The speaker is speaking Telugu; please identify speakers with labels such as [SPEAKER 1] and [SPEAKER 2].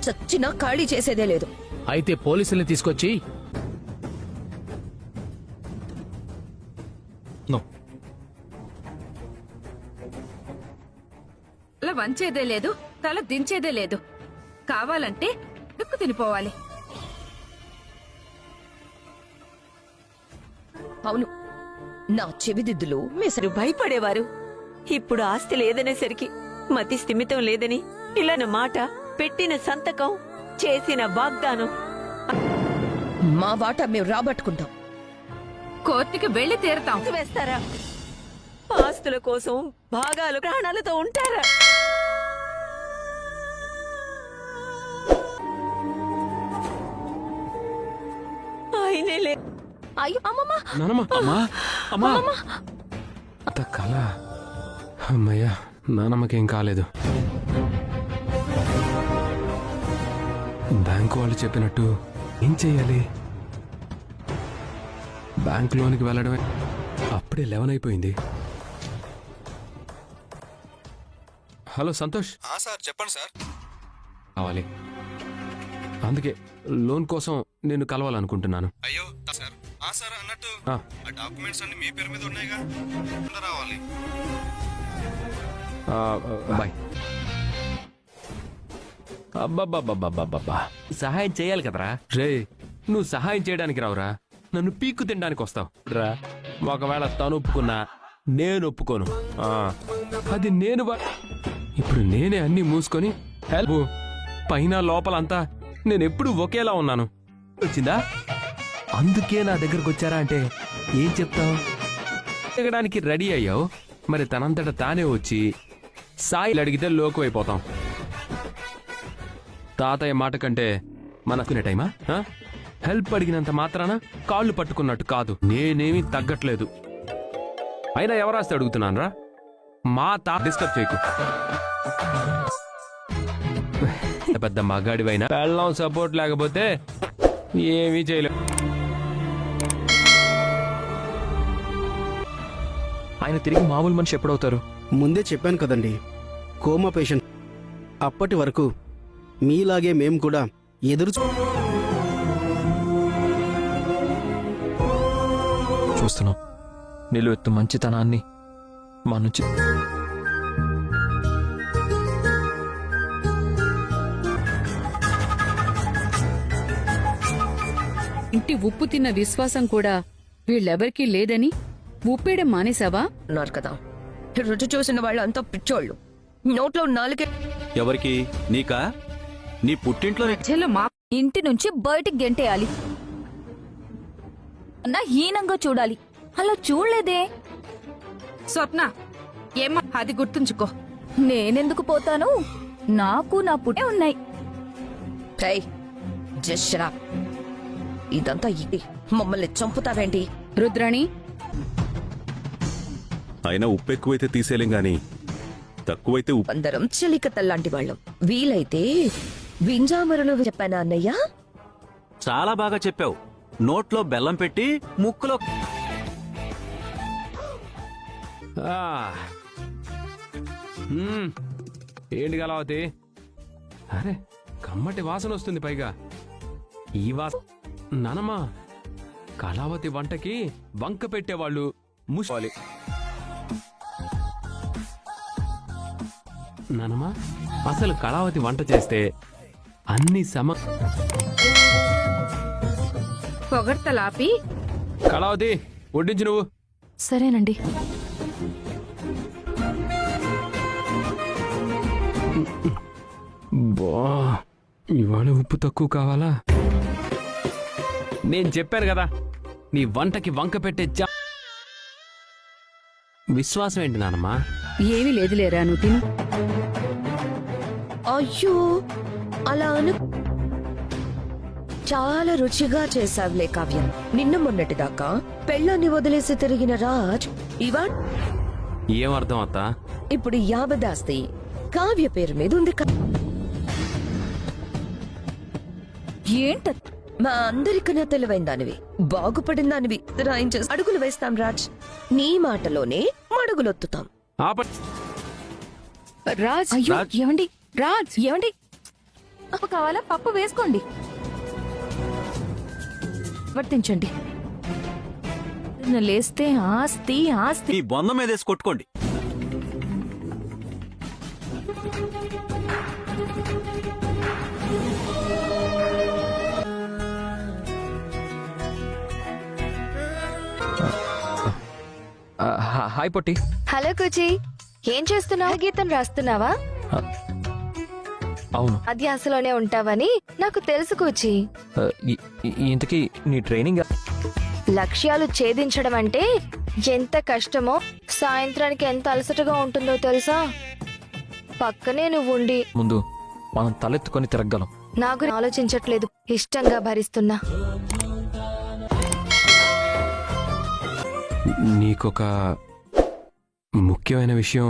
[SPEAKER 1] చచ్చినా ఖాళీ చేసేదే లేదు.
[SPEAKER 2] అయితే పోలీసుల్ని తీసుకొచ్చి
[SPEAKER 3] అలా వంచేదే లేదు, తల దించేదే లేదు. కావాలంటే దుక్కు తినిపోవాలి.
[SPEAKER 1] అవును, నా చెవిదిద్దులు
[SPEAKER 4] మీరు భయపడేవారు. ఇప్పుడు ఆస్తి లేదనేసరికి, మతి స్థిమితం లేదని ఇలా నా మాట, పెట్టిన సంతకం, చేసిన వాగ్దానం.
[SPEAKER 1] మా వాటా మేము రాబట్టుకుంటాం.
[SPEAKER 3] కోర్టుకి వెళ్లి తీరతాం.
[SPEAKER 4] వేస్తారా? ఆస్తుల కోసం భాగాలు ప్రాణాలతో ఉంటారా? ఆయనే లే.
[SPEAKER 1] అయ్యో అమ్మమ్మ,
[SPEAKER 5] అమ్మా అంత కళ. అమ్మయ్యా, నానమ్మకేం కాలేదు. బ్యాంకు వాళ్ళు చెప్పినట్టు ఏం చెయ్యాలి? బ్యాంక్ లోనికి వెళ్ళడమే. అప్పుడే 11 అయిపోయింది. హలో సంతోష్.
[SPEAKER 6] సార్ చెప్పండి సార్.
[SPEAKER 5] కావాలి, అందుకే లోన్ కోసం నేను కలవాలనుకుంటున్నాను.
[SPEAKER 6] అయ్యో సార్, సార్ అన్నట్టు
[SPEAKER 5] ఆ.
[SPEAKER 6] ఆ డాక్యుమెంట్స్ అన్ని మీ పేరు మీద ఉన్నాయిగా, రావాలి.
[SPEAKER 5] బాయ్. అబ్బబ్బబ్బబ్బబ్బబ్బా,
[SPEAKER 2] సహాయం చేయాలి కదరా.
[SPEAKER 5] రే, నువ్వు సహాయం చేయడానికి రావురా, నన్ను పీక్కు తినడానికి వస్తావు రా. ఒకవేళ తను ఒప్పుకున్నా నేను ఒప్పుకోను. అది నేను ఇప్పుడు నేనే అన్ని మూసుకొని హెల్ప్. పైన లోపలంతా నేనెప్పుడు ఒకేలా ఉన్నాను. వచ్చిందా? అందుకే నా దగ్గరకు వచ్చారా అంటే ఏం చెప్తావు? తిరగడానికి రెడీ అయ్యావు, మరి తనంతట తానే వచ్చి సాయిలు అడిగితే లోకువైపోతాం. తాతయ్య మాట కంటే మనకునే టైమా? హెల్ప్ అడిగినంత మాత్రాన కాళ్ళు పట్టుకున్నట్టు కాదు. నేనేమీ తగ్గట్లేదు. అయినా ఎవరాస్తే అడుగుతున్నాను రా. మా తాత డిస్టర్బ్ చేయకు. పెద్ద మగాడివైనా పెళ్ళం సపోర్ట్ లేకపోతే ఏమీ చేయలేం.
[SPEAKER 2] ఆయన తిరిగి మామూలు మనిషి ఎప్పుడవుతారు?
[SPEAKER 7] ముందే చెప్పాను కదండి, కోమా పేషెంట్. అప్పటి వరకు మీలాగే మేము కూడా ఎదురు
[SPEAKER 2] చూస్తున్నాం. నిలువెత్తు మంచితనాన్ని మా నుంచి
[SPEAKER 8] ఇంటి ఉప్పు తిన్న విశ్వాసం కూడా వీళ్ళెవరికీ లేదని ఉప్పేయడం మానేశావా?
[SPEAKER 1] ఉన్నారు కదా, రుచి చూసిన వాళ్ళు అంతా పిచ్చోళ్ళు. నోట్లో నాలుగే.
[SPEAKER 6] ఎవరికి? నీకా? నీ పుట్టింట్లో
[SPEAKER 3] చెల్లు మా
[SPEAKER 9] ఇంటి నుంచి బయటికి గెంటేయాలి అన్నా, హీనంగా చూడాలి. అలా చూడలేదే.
[SPEAKER 3] స్వప్న, ఏమో అది గుర్తుంచుకో.
[SPEAKER 9] నేనెందుకు పోతాను? నాకు నా పుట్టే ఉన్నాయి.
[SPEAKER 1] ఇదంతా ఇది మమ్మల్ని చంపుతావేంటి?
[SPEAKER 8] రుద్రాణి,
[SPEAKER 6] అయినా ఉప్పు ఎక్కువైతే తీసేలేం గాని తక్కువైతే
[SPEAKER 1] అందరం చెలికత్తల్లాంటి వాళ్ళం. వీలైతే వింజామరులు చెప్పానా అన్నయ్య?
[SPEAKER 10] చాలా బాగా చెప్పావు. నోట్లో బెల్లం పెట్టి ముక్కులో
[SPEAKER 5] ఏంటి కలావతి? అరే, కమ్మటి వాసన వస్తుంది. పైగా ఈ వాసన. నానమ్మా, కళావతి వంటకి వంక పెట్టేవాళ్ళు మూసుకోవాలి. నానమ్మా, అసలు కళావతి వంట చేస్తే అన్ని
[SPEAKER 3] పొగడ్తలాపి
[SPEAKER 5] కళావతి వడ్డించు నువ్వు.
[SPEAKER 9] సరేనండి.
[SPEAKER 5] బా, ఇవాళ ఉప్పు తక్కువ కావాలా? నేను చెప్పాను కదా, నీ వంటకి వంక పెట్టే విశ్వాసం ఏంటి నానమ్మా?
[SPEAKER 8] ఏమీ లేదులేరా, నువ్వు తిను.
[SPEAKER 1] అయ్యో, అలా అను. చాలా రుచిగా చేసావులే కావ్యం. నిన్న మొన్నటిదాకా పెళ్ళాన్ని వదిలేసి తిరిగిన రాజ్ ఇవాళ
[SPEAKER 5] ఏమర్థం అత్తా?
[SPEAKER 1] ఇప్పుడు యావదాస్తి కావ్య పేరు మీద ఉంది.
[SPEAKER 9] ఏంట?
[SPEAKER 1] మా అందరికన్నా తెలివైన దానివి, బాగుపడిన దానివి. రాయించేసి అడుగులు వేస్తాం రాజ్. నీ మాటలోనే మడుగులొత్తుతాం.
[SPEAKER 8] రాజ్, అయ్యో, ఏమండి? రాజ్, ఏమండి?
[SPEAKER 9] పప్పు కావాలా పప్పు వేసుకోండి. వర్తించండి. లేస్తే ఆస్తి ఆస్తి.
[SPEAKER 10] ఈ బొంద మీద వేసి కొట్టుకోండి.
[SPEAKER 2] హాయ్ పొట్టి.
[SPEAKER 9] హలో కుచి, ఏం చేస్తున్నావు? గీతం రాస్తున్నావా?
[SPEAKER 2] అవును.
[SPEAKER 9] అధ్యాసలోనే ఉంటావని నాకు తెలుసు కూచి.
[SPEAKER 2] ఇంతకీ నీ ట్రైనింగ్
[SPEAKER 9] లక్ష్యాలు ఛేదించడం అంటే ఎంత కష్టమో, సాయంత్రానికి ఎంత అలసటగా ఉంటుందో తెలుసా? పక్కనే నువ్వు ఉండి
[SPEAKER 2] ముందు మనం తలెత్తుకొని తిరగలం.
[SPEAKER 9] నా గురించి ఆలోచించట్లేదు, ఇష్టంగా భరిస్తున్నా.
[SPEAKER 5] నీకొక ముఖ్యమైన విషయం